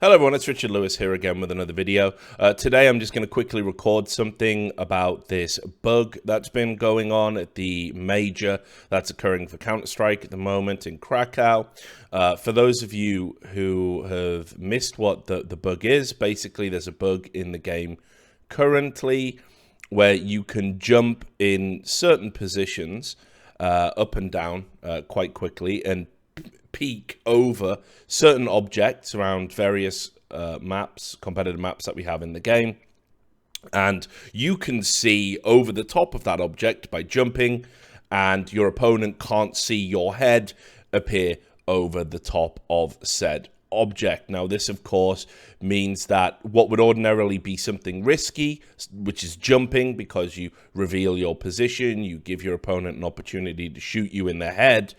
Hello everyone, it's Richard Lewis here again with another video. Today I'm just going to quickly record something about this bug that's been going on at the major that's occurring for Counter-Strike at the moment in Krakow. For those of you who have missed what the bug is, basically there's a bug in the game currently where you can jump in certain positions up and down quite quickly and peek over certain objects around various maps, competitive maps that we have in the game. And you can see over the top of that object by jumping, and your opponent can't see your head appear over the top of said object. Now, this, of course, means that what would ordinarily be something risky, which is jumping because you reveal your position, you give your opponent an opportunity to shoot you in the head,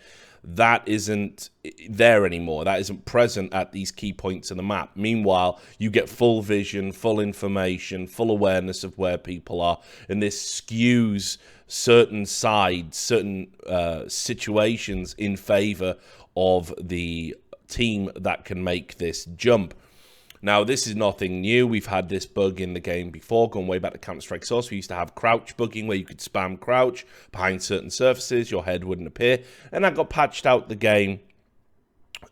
that isn't there anymore. That isn't present at these key points in the map. Meanwhile, you get full vision, full information, full awareness of where people are, and this skews certain sides, certain situations in favor of the team that can make this jump. Now, this is nothing new. We've had this bug in the game before, going way back to Counter-Strike Source. We used to have crouch bugging where you could spam crouch behind certain surfaces, your head wouldn't appear, and that got patched out the game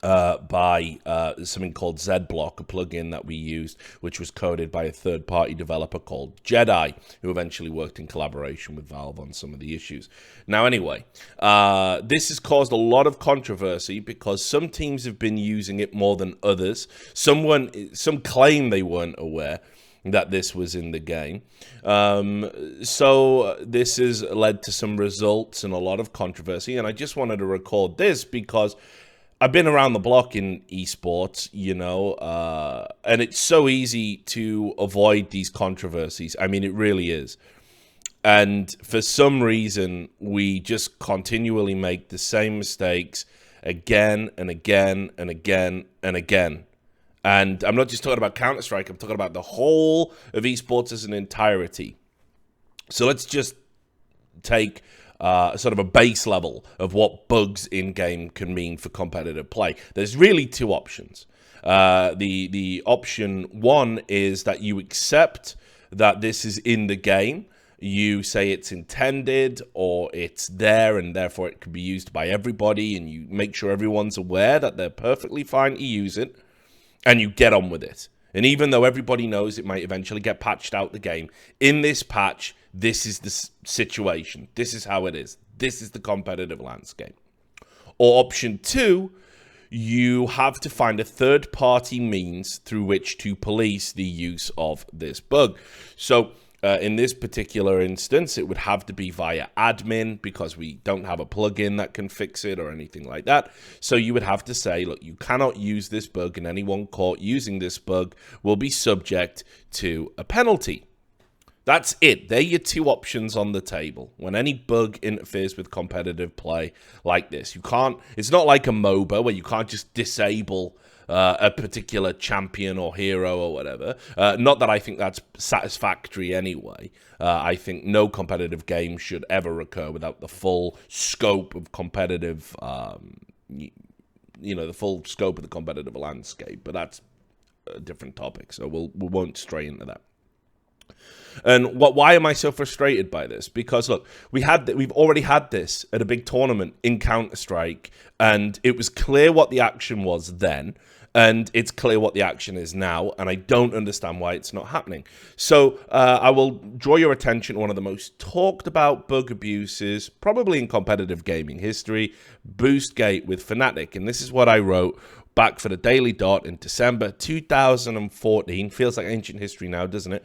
by something called ZBlock, a plugin that we used, which was coded by a third-party developer called Jedi, who eventually worked in collaboration with Valve on some of the issues. Now, anyway, this has caused a lot of controversy because some teams have been using it more than others. Some claim they weren't aware that this was in the game. So this has led to some results and a lot of controversy, and I just wanted to record this because I've been around the block in esports, you know, and it's so easy to avoid these controversies. I mean, it really is. And for some reason, we just continually make the same mistakes again and again and again and again. And I'm not just talking about Counter-Strike, I'm talking about the whole of esports as an entirety. So let's just take sort of a base level of what bugs in-game can mean for competitive play. There's really two options. The option one is that you accept that this is in the game. You say it's intended or it's there and therefore it can be used by everybody, and you make sure everyone's aware that they're perfectly fine to use it, and you get on with it. And even though everybody knows it might eventually get patched out the game, in this patch, this is the situation. This is how it is. This is the competitive landscape. Or option two, you have to find a third-party means through which to police the use of this bug. So in this particular instance, it would have to be via admin because we don't have a plugin that can fix it or anything like that. So you would have to say, look, you cannot use this bug, and anyone caught using this bug will be subject to a penalty. That's it. They're your two options on the table when any bug interferes with competitive play like this. You can't, it's not like a MOBA where you can't just disable a particular champion or hero or whatever. Not that I think that's satisfactory anyway. I think no competitive game should ever occur without the full scope of competitive, the full scope of the competitive landscape. But that's a different topic, so we won't stray into that. And why am I so frustrated by this? Because look, we've already had this at a big tournament in Counter-Strike, and it was clear what the action was then, and it's clear what the action is now, and I don't understand why it's not happening. So I will draw your attention to one of the most talked about bug abuses, probably in competitive gaming history, Boostgate with Fnatic. And this is what I wrote back for the Daily Dot in December 2014. Feels like ancient history now, doesn't it?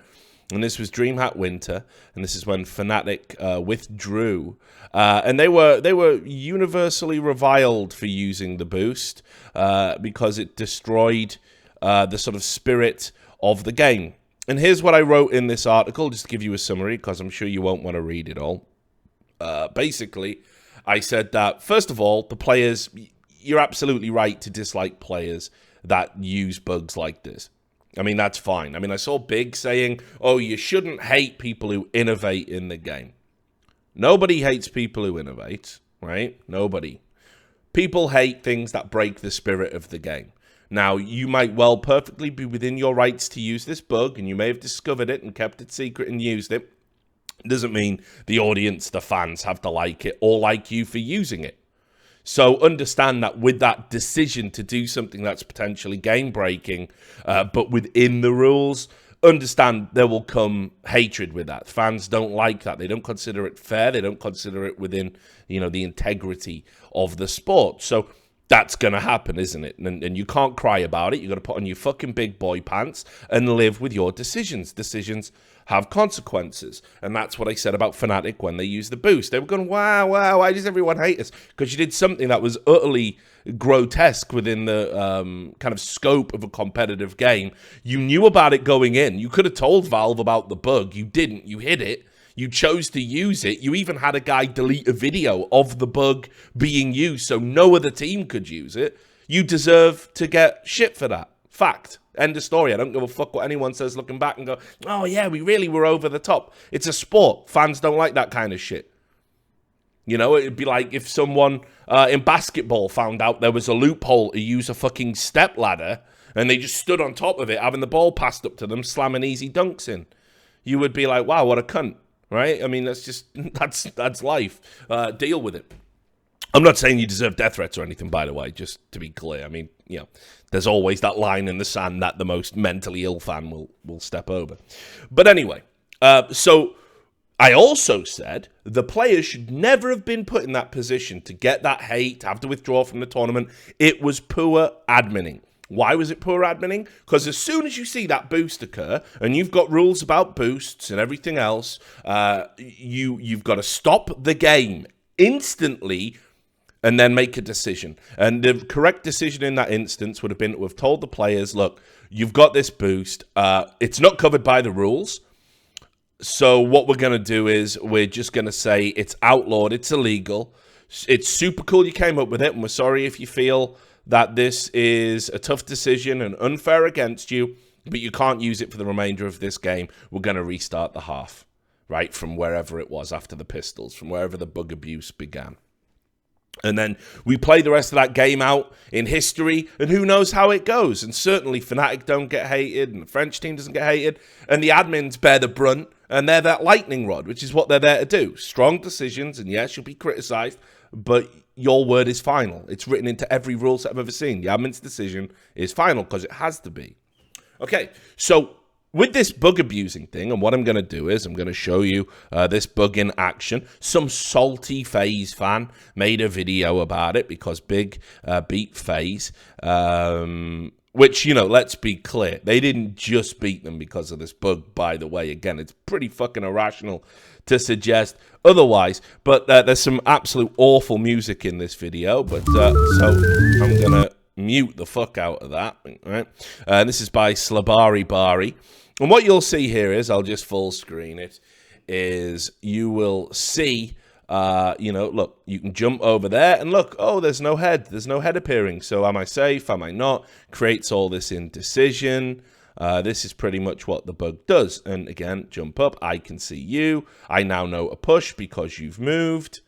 And this was DreamHack Winter, and this is when Fnatic withdrew, and they were universally reviled for using the boost because it destroyed the sort of spirit of the game. And here's what I wrote in this article, just to give you a summary, because I'm sure you won't want to read it all. Basically, I said that, first of all, the players, you're absolutely right to dislike players that use bugs like this. I mean, that's fine. I mean, I saw Big saying, oh, you shouldn't hate people who innovate in the game. Nobody hates people who innovate, right? Nobody. People hate things that break the spirit of the game. Now, you might well perfectly be within your rights to use this bug, and you may have discovered it and kept it secret and used it. It doesn't mean the audience, the fans, have to like it or like you for using it. So understand that with that decision to do something that's potentially game-breaking, but within the rules, understand there will come hatred with that. Fans don't like that. They don't consider it fair. They don't consider it within, the integrity of the sport. So that's going to happen, isn't it? And you can't cry about it. You've got to put on your fucking big boy pants and live with your decisions. Decisions have consequences. And that's what I said about Fnatic when they used the boost. They were going, wow, why does everyone hate us? Because you did something that was utterly grotesque within the kind of scope of a competitive game. You knew about it going in. You could have told Valve about the bug. You didn't. You hid it. You chose to use it. You even had a guy delete a video of the bug being used so no other team could use it. You deserve to get shit for that. Fact. End of story. I don't give a fuck what anyone says looking back and go, oh yeah, we really were over the top. It's a sport. Fans don't like that kind of shit. It'd be like if someone in basketball found out there was a loophole to use a fucking step ladder and they just stood on top of it, having the ball passed up to them, slamming easy dunks in. You would be like, wow, what a cunt. Right? I mean, that's life. Deal with it. I'm not saying you deserve death threats or anything, by the way, just to be clear. I mean, there's always that line in the sand that the most mentally ill fan will step over. But anyway, so I also said the players should never have been put in that position to get that hate, to have to withdraw from the tournament. It was poor adminning. Why was it poor adminning? Because as soon as you see that boost occur, and you've got rules about boosts and everything else, you've got to stop the game instantly and then make a decision. And the correct decision in that instance would have been to have told the players, look, you've got this boost. It's not covered by the rules. So what we're going to do is we're just going to say it's outlawed, it's illegal. It's super cool you came up with it, and we're sorry if you feel that this is a tough decision and unfair against you, but you can't use it for the remainder of this game. We're going to restart the half, right, from wherever it was after the pistols, from wherever the bug abuse began. And then we play the rest of that game out in history, and who knows how it goes. And certainly Fnatic don't get hated, and the French team doesn't get hated, and the admins bear the brunt, and they're that lightning rod, which is what they're there to do. Strong decisions, and yes, you'll be criticised, but your word is final. It's written into every rule set I've ever seen. The admin's decision is final because it has to be. Okay, so with this bug abusing thing, and what I'm going to do is I'm going to show you this bug in action. Some salty FaZe fan made a video about it because Big beat FaZe. Which, let's be clear, they didn't just beat them because of this bug, by the way. Again, it's pretty fucking irrational to suggest otherwise, but there's some absolute awful music in this video, but so I'm going to mute the fuck out of that, right? This is by Slabari Bari, and what you'll see here is, I'll just full screen it, is you will see look, you can jump over there and look, oh, there's no head appearing. So am I safe? Am I not? Creates all this indecision. This is pretty much what the bug does. And again, jump up. I can see you. I now know a push because you've moved.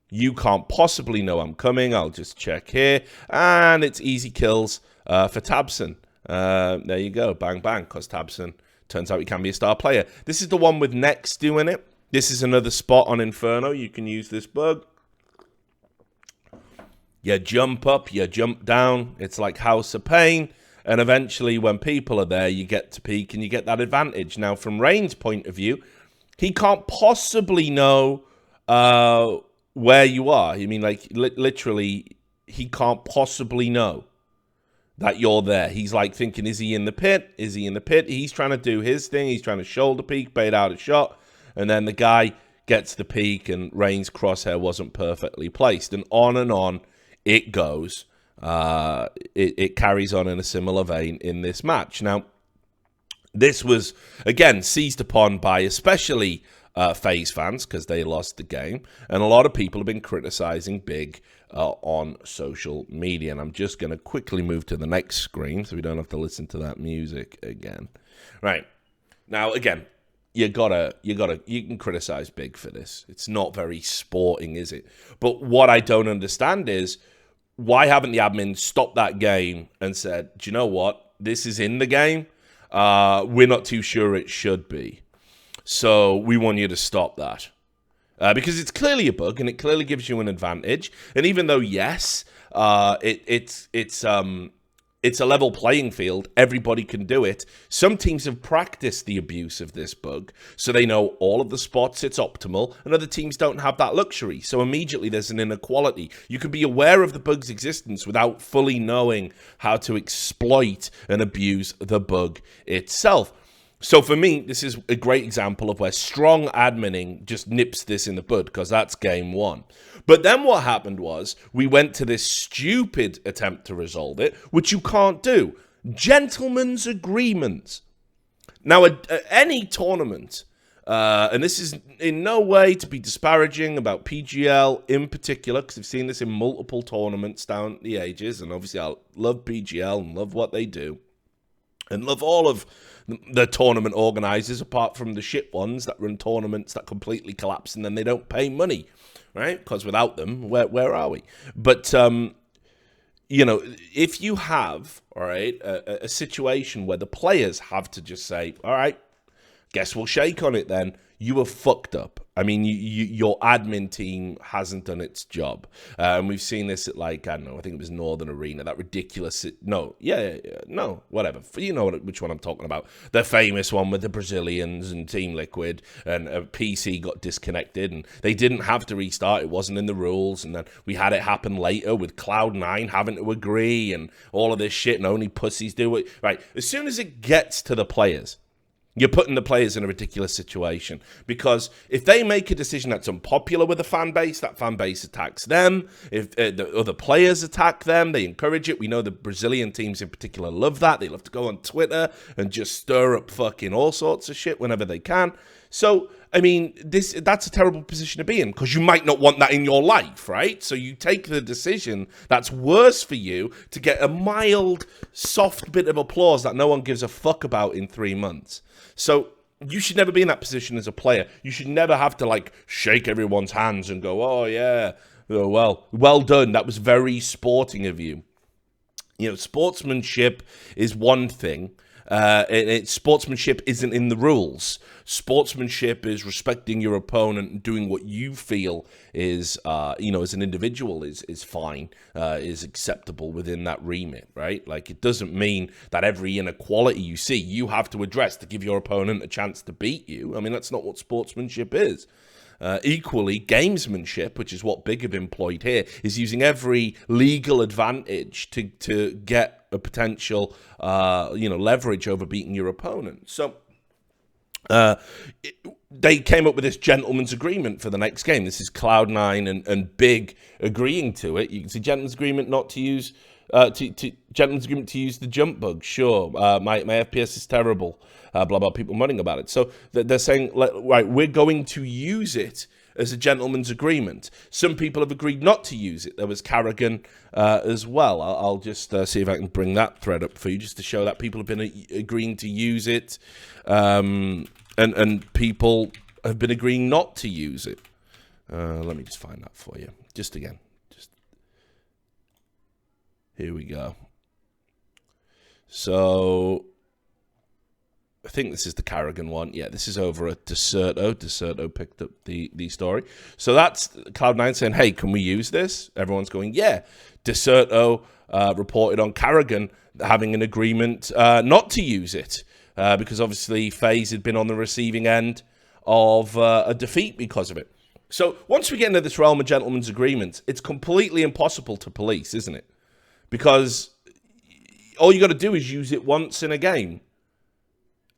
You can't possibly know I'm coming. I'll just check here. And it's easy kills for tabseN. There you go. Bang, bang. Because tabseN turns out he can be a star player. This is the one with Next doing it. This is another spot on Inferno. You can use this bug. You jump up, you jump down. It's like House of Pain. And eventually, when people are there, you get to peek and you get that advantage. Now, from Rain's point of view, he can't possibly know where you are. I mean, like, literally, he can't possibly know that you're there. He's like thinking, is he in the pit? Is he in the pit? He's trying to do his thing. He's trying to shoulder peek, bait out a shot. And then the guy gets the peek and Rain's crosshair wasn't perfectly placed. And on it goes. It carries on in a similar vein in this match. Now, this was, again, seized upon by especially FaZe fans because they lost the game. And a lot of people have been criticizing Big on social media. And I'm just going to quickly move to the next screen so we don't have to listen to that music again. Right. Now, again, you can criticize Big for this. It's not very sporting, is it? But what I don't understand is why haven't the admin stopped that game and said, do you know what? This is in the game. We're not too sure it should be. So we want you to stop that. Because it's clearly a bug and it clearly gives you an advantage. And even though, yes, it's a level playing field, everybody can do it. Some teams have practiced the abuse of this bug, so they know all of the spots it's optimal, and other teams don't have that luxury. So immediately there's an inequality. You can be aware of the bug's existence without fully knowing how to exploit and abuse the bug itself. So for me, this is a great example of where strong adminning just nips this in the bud, because that's game one. But then what happened was we went to this stupid attempt to resolve it, which you can't do. Gentlemen's agreements. Now, any tournament, and this is in no way to be disparaging about PGL in particular, because I've seen this in multiple tournaments down the ages, and obviously I love PGL and love what they do, and love all of the tournament organizers, apart from the shit ones that run tournaments that completely collapse and then they don't pay money, right? Because without them, where are we? But, you know, if you have, all right, a situation where the players have to just say, all right, guess we'll shake on it then, you have fucked up. I mean, your admin team hasn't done its job. And we've seen this at, like, I don't know, I think it was Northern Arena, that ridiculous, no, whatever. You know which one I'm talking about. The famous one with the Brazilians and Team Liquid, and a PC got disconnected, and they didn't have to restart. It wasn't in the rules. And then we had it happen later with Cloud9 having to agree and all of this shit, and only pussies do it. Right, as soon as it gets to the players, you're putting the players in a ridiculous situation, because if they make a decision that's unpopular with the fan base, that fan base attacks them. If the other players attack them, they encourage it. We know the Brazilian teams in particular love that. They love to go on Twitter and just stir up fucking all sorts of shit whenever they can. So, I mean, that's a terrible position to be in, because you might not want that in your life, right? So you take the decision that's worse for you to get a mild, soft bit of applause that no one gives a fuck about in 3 months. So you should never be in that position as a player. You should never have to, like, shake everyone's hands and go, oh, yeah, oh, well done. That was very sporting of you. You know, sportsmanship is one thing. Sportsmanship isn't in the rules. Sportsmanship is respecting your opponent and doing what you feel is, as an individual is fine, is acceptable within that remit, right? Like, it doesn't mean that every inequality you see, you have to address to give your opponent a chance to beat you. I mean, that's not what sportsmanship is. Equally, gamesmanship, which is what Big have employed here, is using every legal advantage to get a potential, leverage over beating your opponent. So they came up with this gentleman's agreement for the next game. This is Cloud9 and Big agreeing to it. You can see gentleman's agreement not to use gentleman's agreement to use the jump bug. Sure, my FPS is terrible. Blah blah. People moaning about it. So they're saying, right, we're going to use it as a gentleman's agreement. Some people have agreed not to use it. There was Carrigan as well. I'll just see if I can bring that thread up for you, just to show that people have been agreeing to use it, and people have been agreeing not to use it. Let me just find that for you. Just again. Here we go. So I think this is the Carrigan one. Yeah, this is over at Deserto. Deserto picked up the story. So that's Cloud9 saying, hey, can we use this? Everyone's going, yeah. Deserto reported on Carrigan having an agreement not to use it, because obviously FaZe had been on the receiving end of a defeat because of it. So once we get into this realm of gentleman's agreements, it's completely impossible to police, isn't it? Because all you got to do is use it once in a game.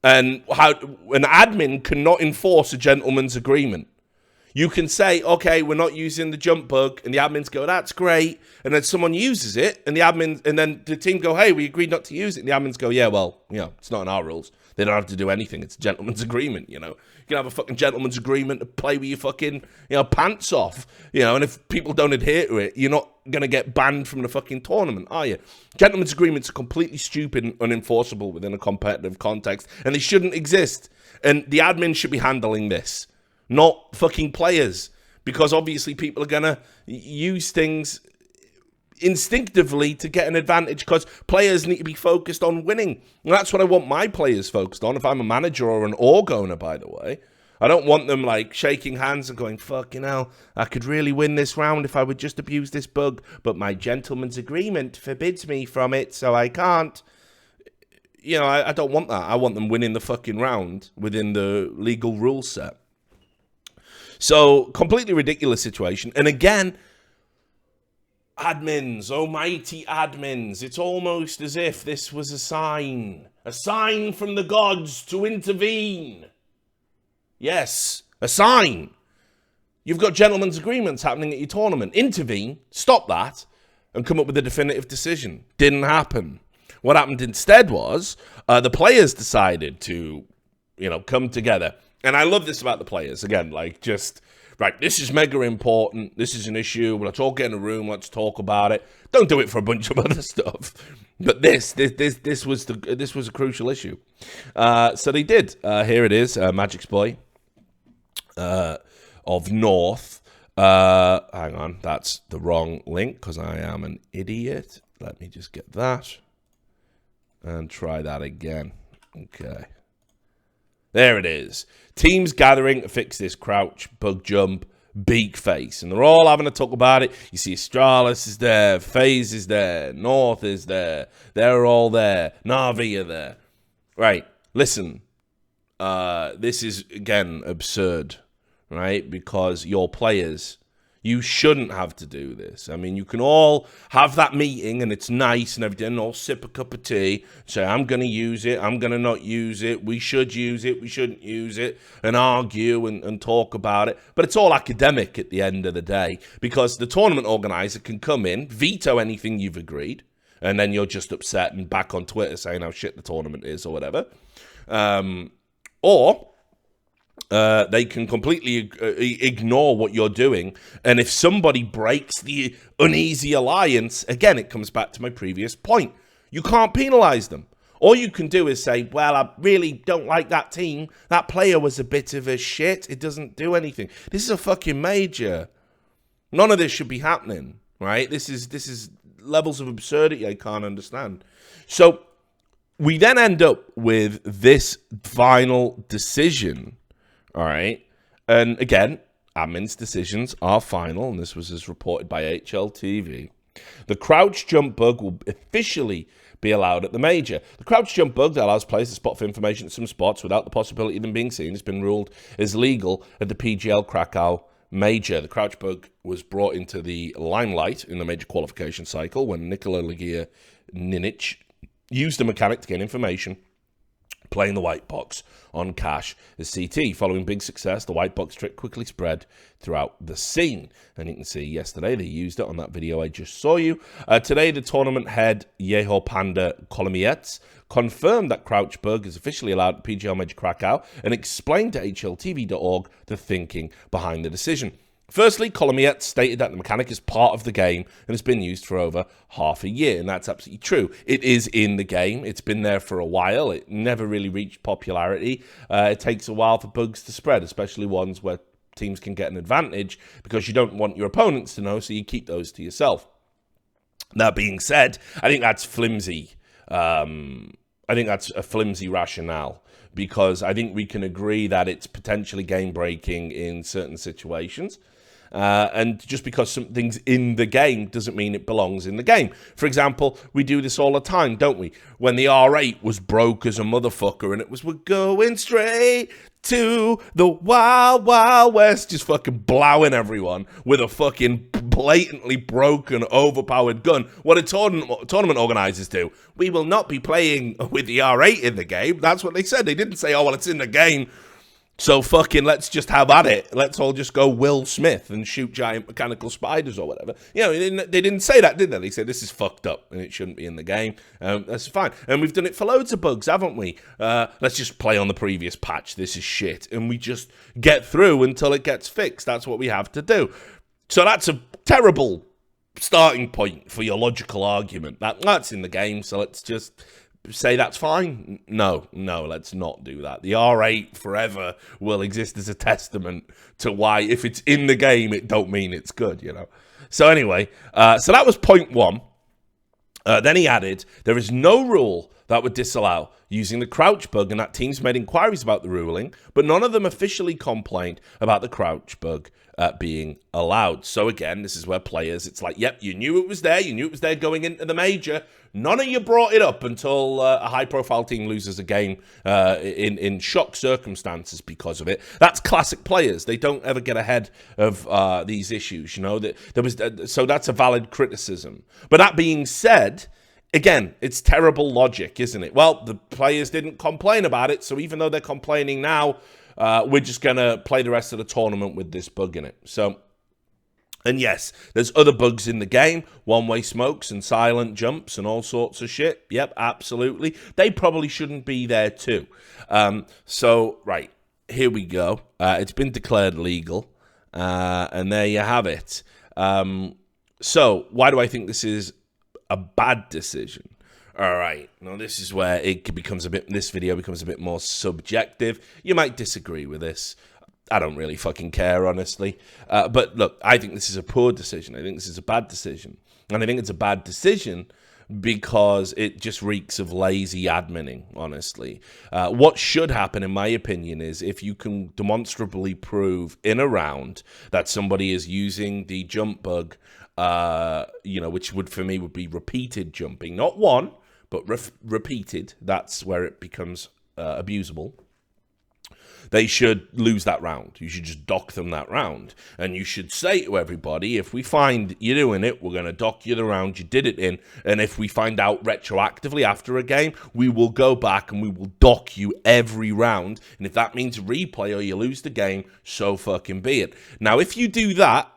And how an admin cannot enforce a gentleman's agreement. You can say, okay, we're not using the jump bug, and the admins go, that's great. And then someone uses it, and then the team go, hey, we agreed not to use it. And the admins go, yeah, well, it's not in our rules. They don't have to do anything. It's a gentleman's agreement, You can have a fucking gentleman's agreement to play with your fucking, pants off, and if people don't adhere to it, you're not going to get banned from the fucking tournament, are you? Gentleman's agreements are completely stupid and unenforceable within a competitive context, and they shouldn't exist. And the admin should be handling this, not fucking players, because obviously people are going to use things instinctively to get an advantage because players need to be focused on winning. And that's what I want my players focused on if I'm a manager or an org owner, by the way. I don't want them like shaking hands and going, fucking hell, I could really win this round if I would just abuse this bug, but my gentleman's agreement forbids me from it, so I can't. You know, I don't want that. I want them winning the fucking round within the legal rule set. So, completely ridiculous situation. And again, admins, almighty admins, it's almost as if this was a sign from the gods to intervene. Yes, a sign. You've got gentlemen's agreements happening at your tournament. Intervene, stop that, and come up with a definitive decision. Didn't happen. What happened instead was the players decided to, come together. And I love this about the players. Again, right, this is mega important. This is an issue. Let's all get in a room. Let's talk about it. Don't do it for a bunch of other stuff. But this was a crucial issue. So they did. Here it is, Magic's Boy of North. Hang on, that's the wrong link because I am an idiot. Let me just get that and try that again. Okay. There it is. Teams gathering to fix this crouch, bug jump, beak face. And they're all having a talk about it. You see Astralis is there, FaZe is there, North is there. They're all there. Na'Vi are there. Right. Listen. This is, again, absurd. Right? Because your players, you shouldn't have to do this. I mean, you can all have that meeting and it's nice and everything, all sip a cup of tea, say, I'm going to use it, I'm going to not use it, we should use it, we shouldn't use it, and argue and talk about it. But it's all academic at the end of the day because the tournament organizer can come in, veto anything you've agreed, and then you're just upset and back on Twitter saying how shit the tournament is or whatever. Or they can completely ignore what you're doing. And if somebody breaks the uneasy alliance, again, it comes back to my previous point. You can't penalize them. All you can do is say, well, I really don't like that team. That player was a bit of a shit. It doesn't do anything. This is a fucking major. None of this should be happening, right? This is levels of absurdity I can't understand. So we then end up with this final decision. All right. And again, admin's decisions are final, and this was as reported by HLTV. The crouch jump bug will officially be allowed at the major. The crouch jump bug that allows players to spot for information at some spots without the possibility of them being seen has been ruled as legal at the PGL Krakow major. The crouch bug was brought into the limelight in the major qualification cycle when Nikola Ninic used the mechanic to gain information playing the white box on Cash as CT. Following big success, the white box trick quickly spread throughout the scene. And you can see yesterday they used it on that video I just saw you. Today, the tournament head, Yeho Panda Kolomiets, confirmed that Crouch Bug is officially allowed at PGL Major Krakow and explained to HLTV.org the thinking behind the decision. Firstly, Kolomiet stated that the mechanic is part of the game and has been used for over half a year, and that's absolutely true. It is in the game. It's been there for a while. It never really reached popularity. It takes a while for bugs to spread, especially ones where teams can get an advantage because you don't want your opponents to know, so you keep those to yourself. That being said, I think that's flimsy. I think that's a flimsy rationale because I think we can agree that it's potentially game-breaking in certain situations. And just because something's in the game doesn't mean it belongs in the game. For example, we do this all the time, don't we? When the R8 was broke as a motherfucker and it was, we're going straight to the Wild Wild West, just fucking blowing everyone with a fucking blatantly broken, overpowered gun. What do tournament organizers do? We will not be playing with the R8 in the game. That's what they said. They didn't say, oh, well, it's in the game, so fucking let's just have at it. Let's all just go Will Smith and shoot giant mechanical spiders or whatever. You know, they didn't say that, did they? They said this is fucked up and it shouldn't be in the game. That's fine. And we've done it for loads of bugs, haven't we? Let's just play on the previous patch. This is shit. And we just get through until it gets fixed. That's what we have to do. So that's a terrible starting point for your logical argument. That's in the game, so let's just say that's fine. No, let's not do that. The R8 forever will exist as a testament to why if it's in the game, it don't mean it's good, you know. So anyway, so that was point one. Then he added, there is no rule that would disallow using the crouch bug, and that teams made inquiries about the ruling, but none of them officially complained about the crouch bug being allowed. So again, this is where players, it's like, yep, you knew it was there. You knew it was there going into the major. None of you brought it up until a high-profile team loses a game in shock circumstances because of it. That's classic players. They don't ever get ahead of these issues. You know, so that's a valid criticism. But that being said, again, it's terrible logic, isn't it? Well, the players didn't complain about it, so even though they're complaining now, we're just going to play the rest of the tournament with this bug in it. So, and yes, there's other bugs in the game, one-way smokes and silent jumps and all sorts of shit. Yep, absolutely. They probably shouldn't be there too. So, right, here we go. It's been declared legal, and there you have it. So, why do I think this is a bad decision? All right, now this is where this video becomes a bit more subjective. You might disagree with this. I don't really fucking care, honestly. But look, I think this is a poor decision. I think this is a bad decision. And I think it's a bad decision because it just reeks of lazy adminning, honestly. What should happen, in my opinion, is if you can demonstrably prove in a round that somebody is using the jump bug, which for me would be repeated jumping, not one, but repeated. That's where it becomes abusable. They should lose that round. You should just dock them that round. And you should say to everybody, if we find you doing it, we're going to dock you the round you did it in. And if we find out retroactively after a game, we will go back and we will dock you every round. And if that means replay or you lose the game, so fucking be it. Now, if you do that,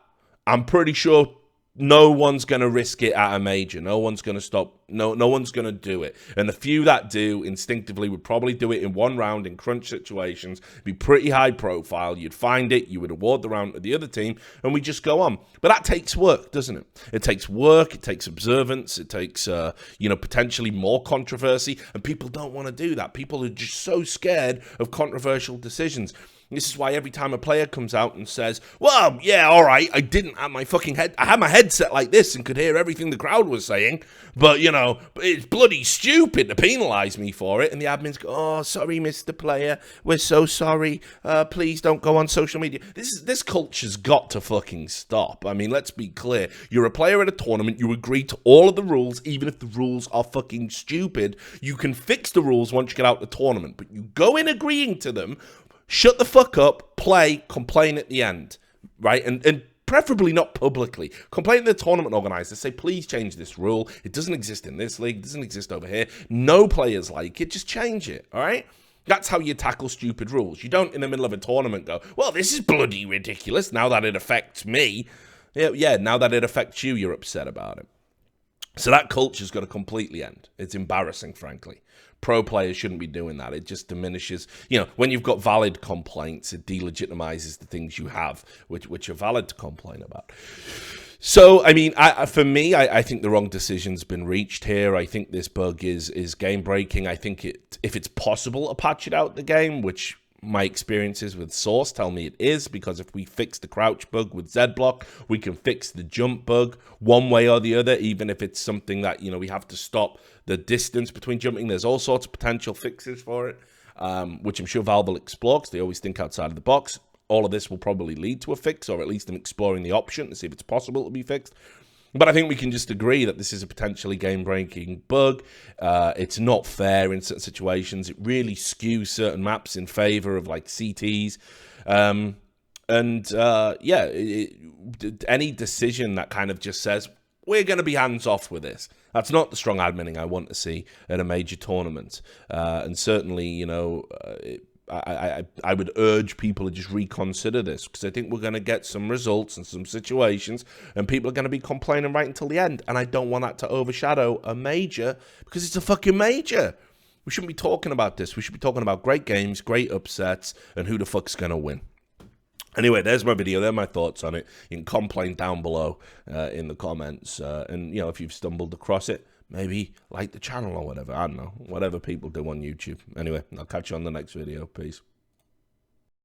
I'm pretty sure no one's going to risk it at a major. No one's going to stop. No one's going to do it. And the few that do instinctively would probably do it in one round in crunch situations, be pretty high profile. You'd find it. You would award the round to the other team, and we just go on. But that takes work, doesn't it? It takes work. It takes observance. It takes, potentially more controversy. And people don't want to do that. People are just so scared of controversial decisions. This is why every time a player comes out and says, well, yeah, all right, I didn't have my fucking head. I had my headset like this and could hear everything the crowd was saying. But, it's bloody stupid to penalise me for it. And the admins go, oh, sorry, Mr. Player. We're so sorry. Please don't go on social media. This culture's got to fucking stop. I mean, let's be clear. You're a player at a tournament. You agree to all of the rules, even if the rules are fucking stupid. You can fix the rules once you get out the tournament. But you go in agreeing to them, shut the fuck up, play, complain at the end, right? And preferably not publicly. Complain to the tournament organizer, say, please change this rule. It doesn't exist in this league. It doesn't exist over here. No players like it. Just change it, all right? That's how you tackle stupid rules. You don't, in the middle of a tournament, go, well, this is bloody ridiculous now that it affects me. Yeah, now that it affects you, you're upset about it. So that culture's got to completely end. It's embarrassing, frankly. Pro players shouldn't be doing that. It just diminishes, when you've got valid complaints, it delegitimizes the things you have, which are valid to complain about. So, I mean, for me, I think the wrong decision's been reached here. I think this bug is game breaking. I think if it's possible to patch it out the game, which my experiences with Source tell me it is, because if we fix the crouch bug with Z-Block, we can fix the jump bug one way or the other, even if it's something that, we have to stop the distance between jumping. There's all sorts of potential fixes for it, which I'm sure Valve will explore because they always think outside of the box. All of this will probably lead to a fix, or at least them exploring the option to see if it's possible to be fixed. But I think we can just agree that this is a potentially game-breaking bug. It's not fair in certain situations. It really skews certain maps in favor of, like, CTs. Any decision that kind of just says, we're going to be hands-off with this, that's not the strong adminning I want to see at a major tournament. And certainly, I would urge people to just reconsider this, because I think we're going to get some results and some situations, and people are going to be complaining right until the end. And I don't want that to overshadow a major, because it's a fucking major. We shouldn't be talking about this. We should be talking about great games, great upsets, and who the fuck's going to win. Anyway, there's my video. There are my thoughts on it. You can complain down below in the comments. And, if you've stumbled across it, maybe like the channel or whatever. I don't know. Whatever people do on YouTube. Anyway, I'll catch you on the next video. Peace.